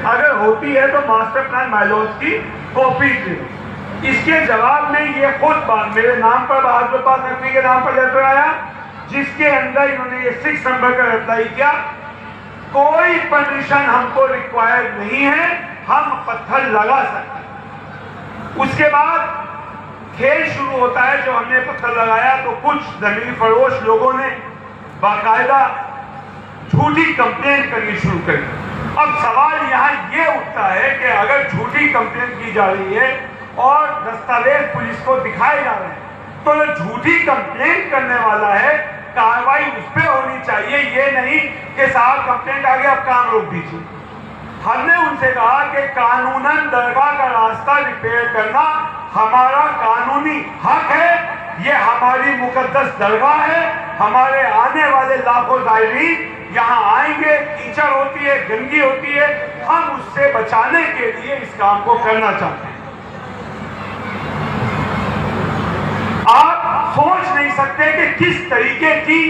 अगर होती है तो मास्टर प्लान बायलॉज की कॉपी थी। इसके जवाब में ये खुद मेरे नाम पर बहादुर पास नकवी के नाम पर लेटर आया, जिसके अंदर इन्होंने ये 6 नंबर का रिप्लाई किया, कोई परमिशन हमको रिक्वायर्ड नहीं है, हम पत्थर लगा सकते हैं। उसके बाद खेल शुरू होता है। जो हमने पत्थर लगाया तो कुछ जमीन फरोश लोगों ने बाकायदा झूठी कंप्लेंट करनी शुरू करी। अब सवाल यहाँ ये उठता है कि अगर झूठी कंप्लेंट की जा रही है और दस्तावेज पुलिस को दिखाए जा रहे हैं, तो जो झूठी कंप्लेंट करने वाला है कार्रवाई उस पर होनी चाहिए। ये नहीं कि साहब कंप्लेंट आ गया अब काम रोक दीजिए। हमने उनसे कहा कि कानूनन दरगाह का रास्ता रिपेयर करना हमारा कानूनी हक है, ये हमारी मुकद्दस दरगाह है, हमारे आने वाले लाखों ज़ायरीन यहाँ आएंगे, कीचड़ होती है, गंदगी होती है, हम उससे बचाने के लिए इस काम को करना चाहते हैं। आप सोच नहीं सकते कि किस तरीके की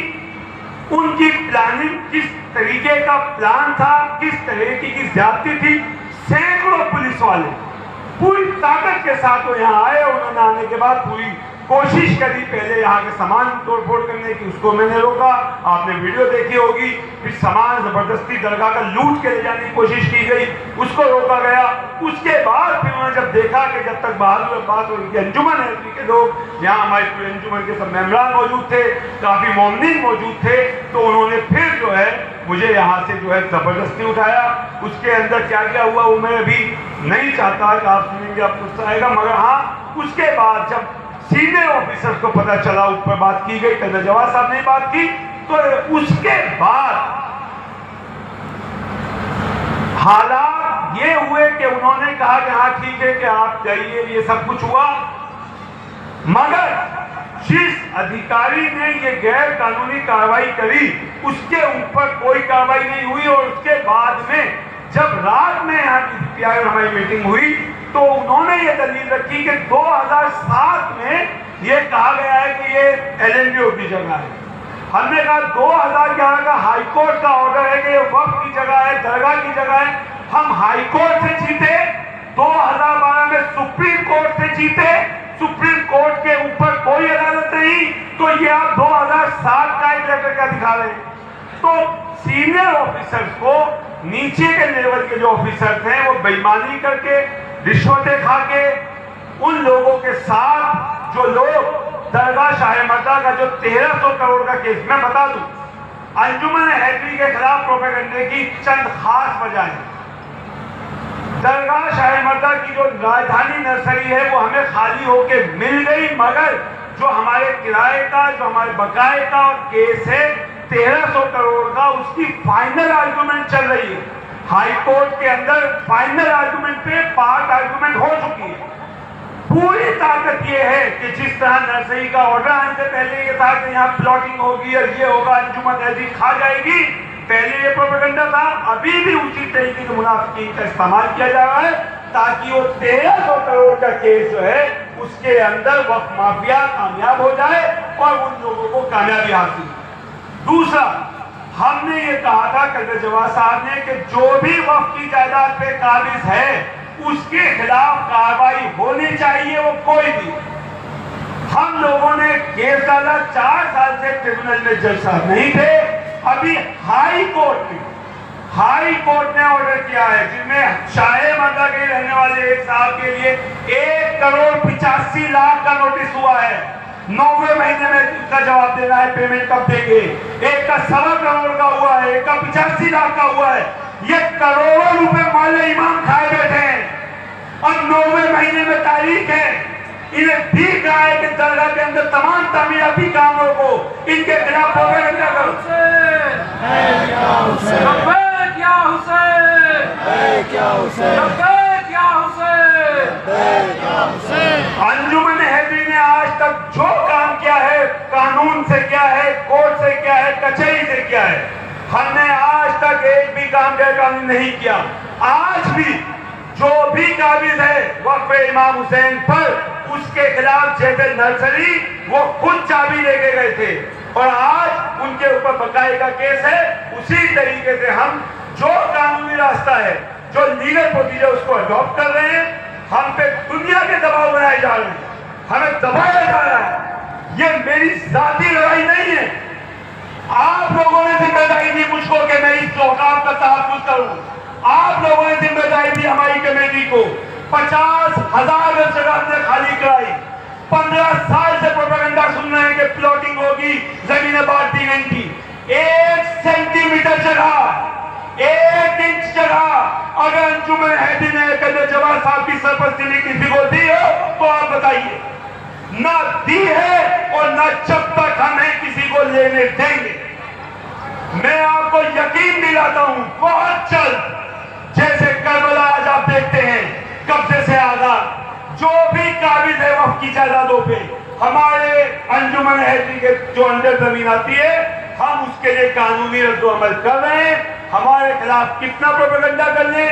उनकी प्लानिंग, किस तरीके का प्लान था, किस तरीके की ज्यादती थी। सैकड़ों पुलिस वाले पूरी ताकत के साथ वो यहाँ आए। उन्होंने आने के बाद पूरी कोशिश करी पहले यहाँ के सामान तोड़फोड़ करने की, उसको मैंने रोका, आपने वीडियो देखी होगी। फिर सामान जबरदस्ती दरगाह का लूट के ले जाने की कोशिश की गई, उसको रोका गया। उसके बाद फिर उन्होंने जब देखा कि जब तक बहादुर अब्बास और उनकी अंजुमन है के लोग यहाँ, हमारी पूरी अंजुमन के सब मेम्बरान मौजूद थे, काफी मोमिनीन मौजूद थे, तो उन्होंने फिर जो है मुझे यहाँ से जो है जबरदस्ती उठाया। उसके अंदर क्या क्या हुआ वो मैं अभी नहीं चाहता कि आप सुनेंगे, आपको गुस्सा आएगा। मगर हाँ, उसके बाद जब सीनियर ऑफिसर्स को पता चला, ऊपर बात की गई, कर्नल जवाद साहब ने बात की, तो उसके बाद हालात ये हुए कि उन्होंने कहा कि हाँ ठीक है कि आप जाइए, ये सब कुछ हुआ। मगर जिस अधिकारी ने ये गैर कानूनी कार्रवाई करी उसके ऊपर कोई कार्रवाई नहीं हुई। और उसके बाद में जब रात में यहाँ DCPI और हमारी मीटिंग हुई तो उन्होंने ये दलील रखी कि 2007 में ये कहा गया है कि ये LNDO की जगह है। हमने कहा 2011 का हाई कोर्ट का ऑर्डर है कि ये वक्फ की जगह है, दरगाह की जगह है। हम हाई कोर्ट से जीते, 2012 में सुप्रीम कोर्ट से जीते, सुप्रीम कोर्ट के ऊपर कोई अदालत नहीं, तो ये आप 2007 का एक लेटर क्या दिखा रहे हैं। तो सीनियर ऑफिसर्स को नीचे के लेवल के जो ऑफिसर थे वो बेईमानी करके, रिश्वतें खा के, उन लोगों के साथ जो लोग दरगाह शाह मर्दा का जो 1300 करोड़ का केस, मैं बता दूं, अंजुमन हैदरी के खिलाफ प्रोपेगेंडे की चंद खास वजह है। दरगाह शाह मर्दा की जो राजधानी नर्सरी है वो हमें खाली होके मिल गई, मगर जो हमारे किराए का, जो हमारे बकाए का और केस है 1300 करोड़ का, उसकी फाइनल आर्गुमेंट चल रही है। हाई कोर्ट के अंदर फाइनल आर्गुमेंट पे पार्ट आर्गुमेंट हो चुकी है। पूरी ताकत ये है कि जिस तरह नर्सरी का ऑर्डर आने से पहले ये था कि यहाँ प्लॉटिंग होगी और ये होगा, अंजुमन हैदरी खा जाएगी, पहले ये प्रोपेगेंडा था, अभी भी उसी तरीके के मुनाफिकीन का इस्तेमाल किया जा रहा है ताकि वो 1300 करोड़ का केस जो है उसके अंदर वक्फ माफिया कामयाब हो जाए और उन लोगों को कामयाबी हासिल। दूसरा, हमने ये कहा था कर्नल जवाद साहब ने कि जो भी वक्फ की जायदाद पे काबिज है उसके खिलाफ कार्रवाई होनी चाहिए, वो कोई भी। हम लोगों ने केस डाला, 4 साल से ट्रिब्यूनल में जज साहब नहीं थे। अभी हाई कोर्ट ने ऑर्डर किया है जिसमें शाह मर्दा के रहने वाले एक साहब के लिए 1 करोड़ 85 लाख का नोटिस हुआ है। 9वें महीने में उसका जवाब देना है, पेमेंट कब देंगे। एक का 1.25 करोड़ का हुआ है, एक का 85 लाख का हुआ है। ये करोड़ों रुपए मौले इमाम खाए बैठे हैं और 9वें महीने में तारीख है। इन्हें ठीक रहा है कि दरगाह के अंदर तमाम तामीराती कामों को इनके खिलाफ प्रोपेगेंडा करो। अंजुमन हैदरी ने आज तक जो काम किया है, कानून से किया है, कोर्ट से किया है, कचहरी से किया है, हमने आज तक एक भी काम गैर कानूनी नहीं किया। आज भी जो भी काबिज है वक्फ इमाम हुसैन पर, उसके खिलाफ जैसे नर्सरी वो खुद चाबी लेके गए थे और आज उनके ऊपर बकाए का केस है। उसी तरीके से हम जो कानूनी रास्ता है जो लीगल प्रोसीजर उसको अडॉप्ट कर रहे हैं। हम पे दुनिया के दबाव बनाए जा रहे हैं, हमें दबाया जा रहा है। ये मेरी जाती लड़ाई नहीं है। आप लोगों ने जिम्मेदारी दी मुझको कि मैं इस प्रोग्राम का तहफ़्फ़ुज़ करूं। आप लोगों ने जिम्मेदारी दी हमारी कमेटी को। 50,000 जगह हमने खाली कराई। 15 साल से प्रोपेगेंडा सुन रहे हैं कि प्लॉटिंग होगी, जमीनें बांट दी गई थी। 1 सेंटीमीटर जगह, 1 इंच जगह अगर अंजुमन हैदी ने कल जवान साहब की सरपरस्ती में किसी को दी हो तो आप बताइए। ना दी है और ना जब तक हमें किसी को लेने देंगे। मैं आपको यकीन दिलाता हूं बहुत जल्द, जैसे करबला आज आप देखते हैं कब्जे से आजाद, जो भी काबिज है वक्फ की जायदादों पे हमारे अंजुमन हैदी के जो अंदर जमीन आती है, हम उसके लिए कानूनी रद्द-ओ-अमल कर रहे हैं। हमारे खिलाफ कितना प्रोपेगेंडा कर ले,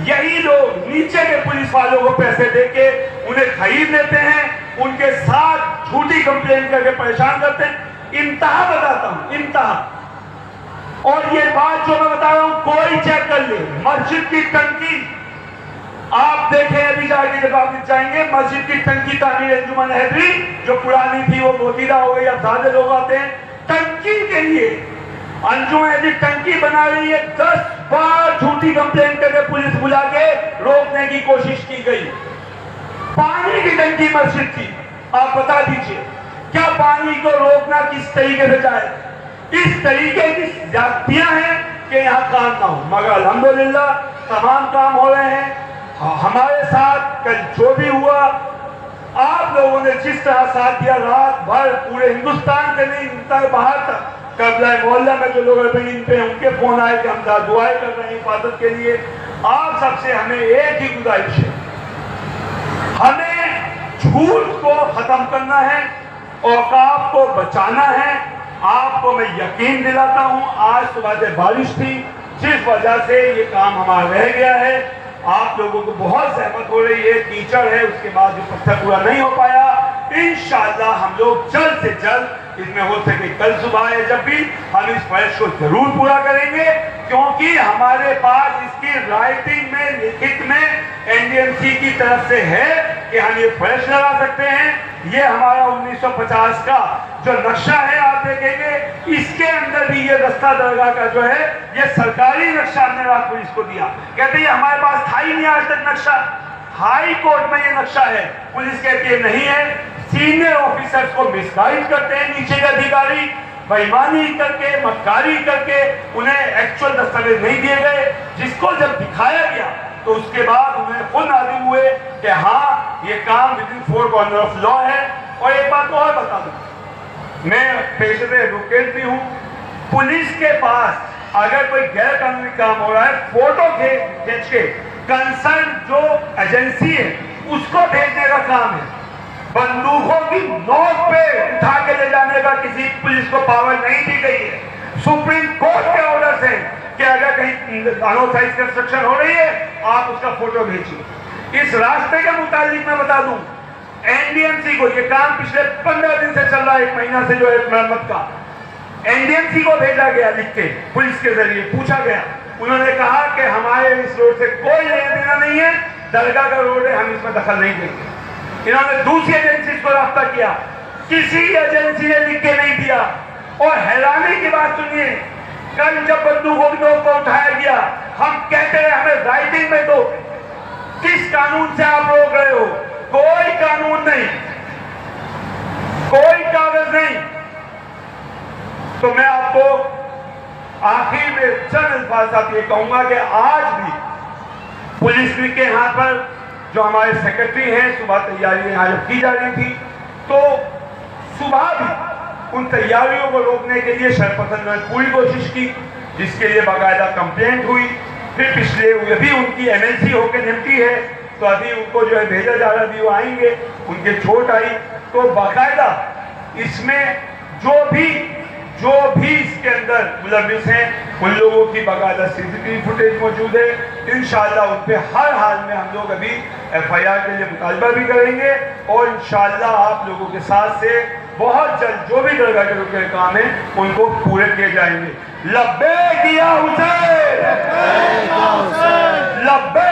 यही लोग नीचे के पुलिस वालों को पैसे देके उन्हें खरीद लेते हैं, उनके साथ झूठी कंप्लेन करके परेशान करते हैं। इंतहा बताता हूं, इंतहा। और ये बात जो मैं बता रहा हूं कोई चेक कर ले, मस्जिद की टंकी आप देखें, अभी जाके जब आप जाएंगे मस्जिद की टंकी तामीर अंजुमन हैदरी जो पुरानी थी वो मोतीदा हो गई, अब ज्यादा लोग आते हैं टंकी के लिए। अंजुमन हैदरी टंकी बना रही है, 10 बार झूठी कंप्लेन करके पुलिस बुला के रोकने की कोशिश की गई। पानी की टंकी मस्जिद की, आप बता दीजिए क्या पानी को रोकना किस तरीके से जाए? इस तरीके की जातियां हैं कि यहाँ काम ना हो, मगर अल्हम्दुलिल्लाह तमाम काम हो रहे हैं। हमारे साथ कल जो भी हुआ, आप लोगों ने जिस तरह साथ दिया, रात भर पूरे हिंदुस्तान से नहीं तक बाहर तक करबला मोहल्ला में जो लोग इन पे उनके फोन आए कि हम दुआएं कर रहे हैं हिफाजत के लिए। आप सबसे हमें एक ही गुजारिश है, हमें झूठ को खत्म करना है, औकाफ को बचाना है। आपको मैं यकीन दिलाता हूं, आज सुबह से बारिश थी जिस वजह से ये काम हमारा रह गया है। आप लोगों को बहुत सहमत हो रही है, कीचड़ है, उसके बाद जो पत्थर पूरा नहीं हो पाया। इंशाअल्लाह हम लोग जल्द से जल्द, इसमें हो सके कल सुबह या जब भी, हम इस फर्ज को जरूर पूरा करेंगे, क्योंकि हमारे पास इसकी राइटिंग में, लिखित में एनडीएमसी की तरफ से है कि हम ये फर्ज लगा सकते हैं। ये हमारा 1950 का जो नक्शा है आप देखेंगे, इसके अंदर भी ये रास्ता दरगाह का जो है ये सरकारी नक्शा हमने रात पुलिस को दिया। कहते हैं हमारे पास था ही नहीं आज तक नक्शा, हाई कोर्ट में ये नक्शा है। पुलिस कहती है नहीं है। सीनियर ऑफिसर्स को मिसगाइड करते हैं नीचे के अधिकारी, बेईमानी करके, मक्कारी करके उन्हें एक्चुअल दस्तावेज नहीं दिए गए, जिसको जब दिखाया गया तो उसके बाद उन्हें खुद मालूम हुए कि हाँ ये काम विदिन 4 कॉर्नर ऑफ लॉ है। और एक बात और बता दूं, मैं पेशे से एडवोकेट भी हूं। पुलिस के पास अगर कोई गैर कानूनी काम हो रहा है, फोटो खींच के कंसर्न जो एजेंसी है उसको भेजने का काम है। बंदूकों की नोक पे उठा के ले जाने का किसी पुलिस को पावर नहीं दी गई है। सुप्रीम कोर्ट के ऑर्डर से कि अगर कहीं अनऑथराइज कंस्ट्रक्शन हो रही है आप उसका फोटो भेजिए। इस रास्ते के मुताबिक मैं बता दूं, एनडीएमसी को ये काम पिछले 15 दिन से चल रहा है, 1 महीना से जो है मरम्मत का, एनडीएमसी को भेजा गया लिख के, पुलिस के जरिए पूछा गया। उन्होंने कहा कि हमारे इस रोड से कोई लेना देना नहीं है, दरगाह का रोड है, हम इसमें दखल नहीं देंगे। इन्होंने दूसरी एजेंसी को रास्ता किया, किसी एजेंसी ने लिख के नहीं दिया। और हैरानी की बात सुनिए, कल जब बंदूकों की नोक पर उठाया गया, हम कहते हैं हमें राइटिंग में दो। किस कानून से आप रोक रहे हो? कोई कानून नहीं, कोई कागज नहीं। तो मैं आपको आखिर में चंद अल्फाज साथ ये कहूंगा कि आज भी पुलिस के यहाँ पर जो हमारे सेक्रेटरी हैं, सुबह तैयारी यहाँ जब की जा रही थी तो सुबह भी उन तैयारियों को रोकने के लिए शरपसंद ने पूरी कोशिश की, जिसके लिए बाकायदा कंप्लेंट हुई। फिर पिछले अभी उनकी एमएलसी होकर निपटी है, तो अभी उनको जो है भेजा जा रहा, अभी वो आएंगे, उनके चोट आई। तो बाकायदा इसमें जो भी इसके अंदर मुलविस हैं उन लोगों की बाकायदा सीसीटीवी फुटेज मौजूद है। इंशाअल्लाह उन पर हर हाल में हम लोग अभी एफआईआर के लिए मुतालबा भी करेंगे और इंशाअल्लाह आप लोगों के साथ से बहुत जल्द जो भी दरगाह के रुके काम है उनको पूरे किए जाएंगे। लब्बैक या हुसैन, लब्बैक